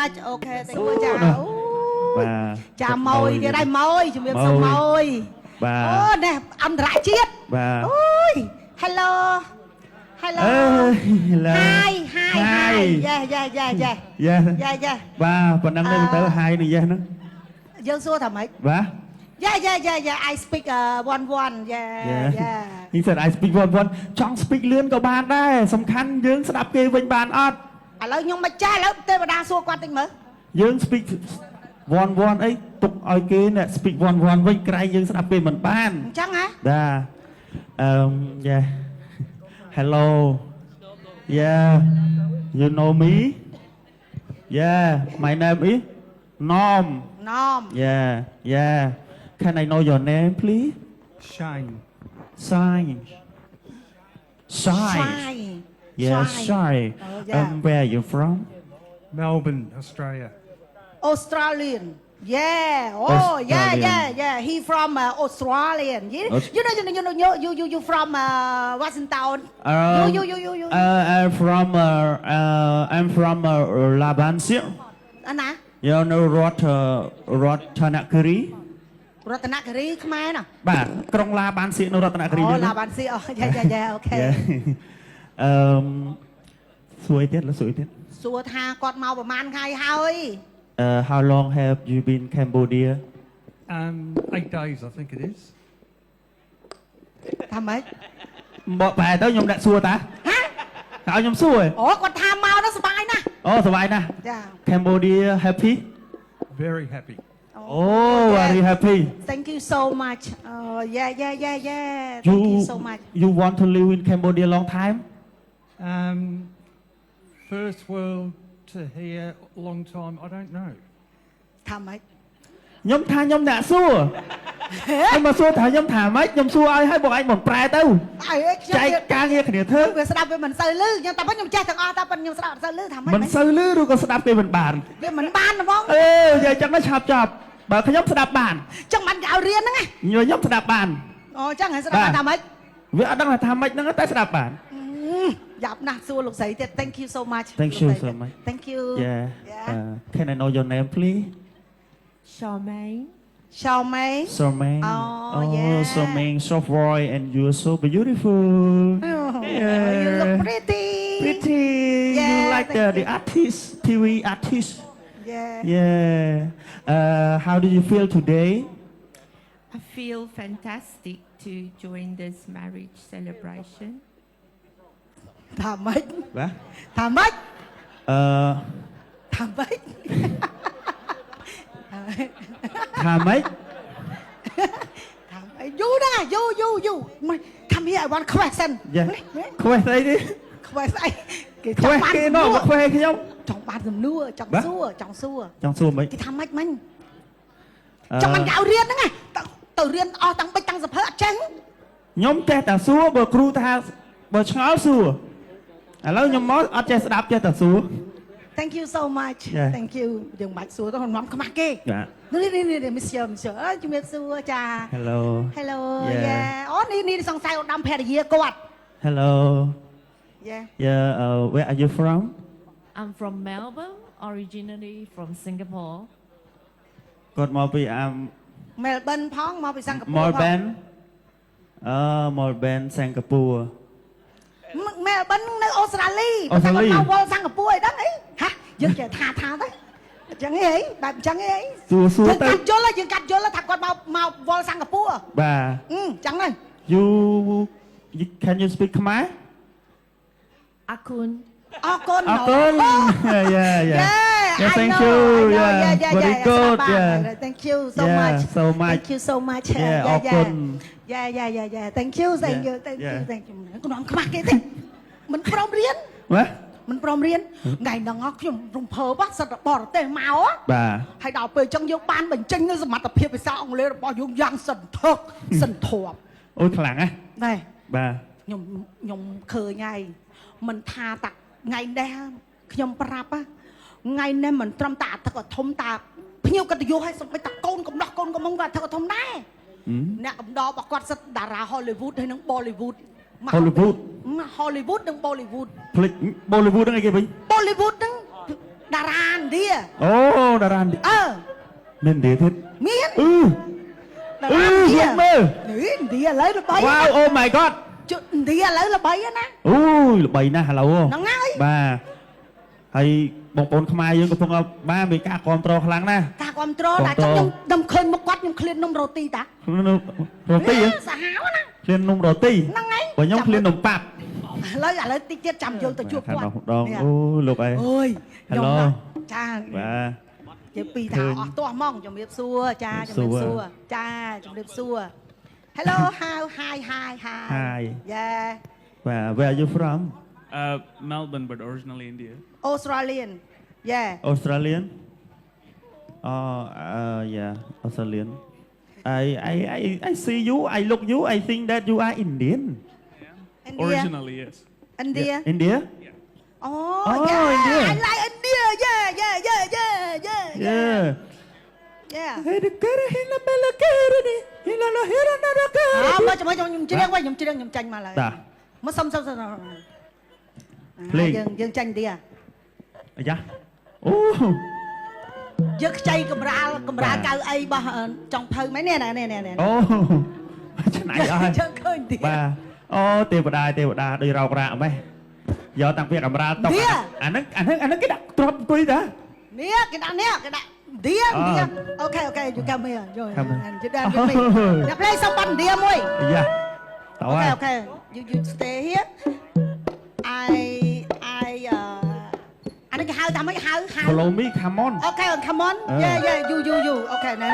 much okay thank you ចាបាទចាម៉ួយទៀតហើយម៉ួយជំរាបសួរម៉ួយបាទអូនេះអន្តរជាតិបាទអូយ hello hello hi hi hi yeah yeah yeah yeah yeah yeah បាទប៉ុណ្ណឹងទៅ hi នេះ yes ហ្នឹងយើងសួរថាម៉េចបាទ yeah yeah yeah yeah I speak one yeah yeah he said I speak one ចង់ speak លឿនក៏បានដែរសំខាន់យើងស្ដាប់គេវិញបានអត់ឥឡូវខ្ញុំមិនចាស់ឥឡូវទេវតាសួរគាត់តិចមើលយើង speak one អីទុកឲ្យគេអ្នក speak one វិញក្រែងយើងស្ដាប់គេមិនបានអញ្ចឹងហ៎បាទyeah hello yeah you know me yeah my name is Norm yeah can I know your name please Shine yeah shy where are you from Melbourne Australia Australian yeah oh yeah he from Australian you from Washington you I'm from Labansia អណា you know រដ្ឋធនគិរីរតនគិរីខ្មែរណាបាទក្រុងឡាបានសៀកនៅរតនគិរីអូឡាបានសៀកអូយ៉ាអូខេសួរទៀតសួរថាគាត់មកប្រហែលថ្ងៃហើយ how long have you been Cambodia 8 days I think it is ថាម៉េចមកបែរទៅខ្ញុំដាក់សួរតាហ៎ឲ្យខ្ញុំសួរអូគាត់ថាមកនោះសុបាយណាស់អូសុបាយណាស់ចា Cambodia happy very happy oh very happy thank you so much yeah thank you so much you want to live in Cambodia long time first world to here long time I don't know ថាម៉េចខ្ញុំថាខ្ញុំដាក់សួរខ្ញុំមកសួរថាខ្ញុំថាម៉េចខ្ញុំសួរឲ្យបងឯងបំប្រែទៅចែកការងារគ្នាធ្វើវាស្ដាប់វាមិនសូវលឺខ្ញុំតែប៉ុណ្្នឹងខ្ញុំចេះទាំងអស់តែប៉ុណ្្នឹងខ្ញុំស្ដាប់អត់សូវលឺថាម៉េចមិនសូវលឺឬក៏ស្ដាប់គេមិនបានវាមិនបានហ្មងអេនិយាយចឹងទៅឆាប់ចប់បើខ្ញុំស្ដាប់បានចឹងមិនឲ្យរៀនហ្នឹងខ្ញុំស្ដាប់បានអូចឹងហើយស្ដាប់ថាម៉េចវាអត់ដឹងថាម៉េចហ្នឹងតែស្ដាប់បានយ៉ាប់ណាស់សួរលោកស្រីទៀត thank you so much thank you so much thank you yeah can I know your name please Charmaine oh yeah Charmaine soft boy and you are so beautiful you look pretty you like the artist TV artist yeah how do you feel today I feel fantastic to join this marriage celebration ថាម៉េចបាទថាម៉េចថាម៉េច you ណា you come here I want question question អីទេ question អីគេចង់បានគេនោះ question ខ្ញុំចង់បានសំណួរចង់សួរមិនគេថាម៉េចមិញចង់បានឲ្យរៀនហ្នឹងទៅរៀនអស់តាំងបិចតាំងសភើអត់ចេះខ្ញុំចេះតែសួរបើគ្រូថាបើឆ្ងល់សួរឥឡូវខ្ញុំមកអត់ចេះស្ដាប់ចេះតែសួរThank you so much thank you យើងបាច់សួរទៅខ្ញុំខ្មាស់គេនេះ monsieur ជំរាបសួរចា hello yeah អូនេះសង្ស័យឧត្តមភរិយាគាត់ hello yeah where are you from I'm from Melbourne originally from Singapore គាត់មកពី Melbourne ផងមកពីសិង្ហបុរី Melbourne សិង្ហបុរីMelbourne នៅអូស្ត្រាលីបើថាមកវល់សិង្ហបុរីអីដឹងអីហាយើងចេះថាទៅអញ្ចឹងអីបែបអញ្ចឹងអីសួរទៅយើងកាត់យល់ថាគាត់មកវល់សិង្ហបុរីបាទអញ្ចឹងហ្នឹង you can you speak Khmer អរគុណ yeah thank you very good thank you so much thank you so much អរគុណyeah thank you ខ្ញុំខ្មាស់គេទេមិនព្រមរៀនមិនព្រមរៀនថ្ងៃហ្នឹងខ្ញុំរំភើបសិតបរទេសមកបាទហើយដល់ពេលអញ្ចឹងយើងបានបញ្ចេញនូវសមត្ថភាពភាសាអង់គ្លេសរបស់យើងយ៉ាងសន្ធឹកសន្ធប់អូយខ្លាំងណាស់បាទខ្ញុំឃើញហើយមិនថាតាថ្ងៃនេះខ្ញុំប្រាប់ថ្ងៃនេះមិនត្រឹមតែអធិកធំតាភ្ញៀវកិត្តិយសឲ្យសំបីតាកូនកំដោះកូនកំមុំក៏អធិកធំដែរអ្នកកំដររបស់គាត់សិតតារា Hollywood ហើយនិង Bollywood Hollywood និង Bollywood ភ្លេច Bollywood ហ្នឹងអីគេវិញ Bollywood ហ្នឹង តារាឥណ្ឌា អូតារាឥណ្ឌា អឺ មានឥណ្ឌាទៀត មាន អឺ តារាឥណ្ឌា យើងមើល នេះឥណ្ឌាឥឡូវល្បី វ៉ាវអូ my god ជឥណ្ឌាឥឡូវល្បីណា អូយល្បីណាស់ឥឡូវ ហ្នឹងហើយ បាទហើយបងប្អូនខ្មែរយើងកំពុងបាទមានការគ្រប់គ្រងខ្លាំងណាស់ ការគ្រប់គ្រងតែខ្ញុំខ្ញុំឃើញមកគាត់ខ្ញុំឃ្លាននំរ៉ូទីតា រ៉ូទី សាហាវណា ឃ្លាននំរ៉ូទី ហ្នឹងហើយ បើខ្ញុំឃ្លាននំប៉ាប់ ឥឡូវតិចទៀតចាំយើងទៅជួបគាត់ ម្ដងអូលោកអី អូយ Hello ចា បាទ ជាពីថាអស់ទាស់ហ្មងជំរាបសួរចាជំរាបសួរចាជំរាបសួរ Hello how hi hi hi Hi yeah បាទ where are you from Melbourne, but originally India. Australian yeah Australian yeah Australian I see you I look you I think that you are Indian India Originally, yes. India India oh Oh, yeah India. I like India yeah yeah មកខ្ញុំច្រៀងវិញខ្ញុំច្រៀងខ្ញុំចាញ់មកឡើយ តា មកសុំ ភ្លេង យើងចាញ់ទី អាយ៉ាអូ យើងខ្ចីកំរាលកៅអីរបស់ចុងភៅមែននេះ អូឆ្នៃអស់ហើយ យើងឃើញទី បាទអូទេវតាដូចរោគរាក់ម៉េះយកតាំងពីកាមេរ៉ាតុកអាហ្នឹងគេដាក់ទ្របអង្គុយតា នេះគេដាក់ឌៀអូខេយូកាមេយក អ្នក play សុំបាត់ឌៀមួយ អាយ៉ាតើ Okay you stay here I អានេះគេហៅថាម៉េចហៅ follow me come on Okay come on yeah you Okay ណែ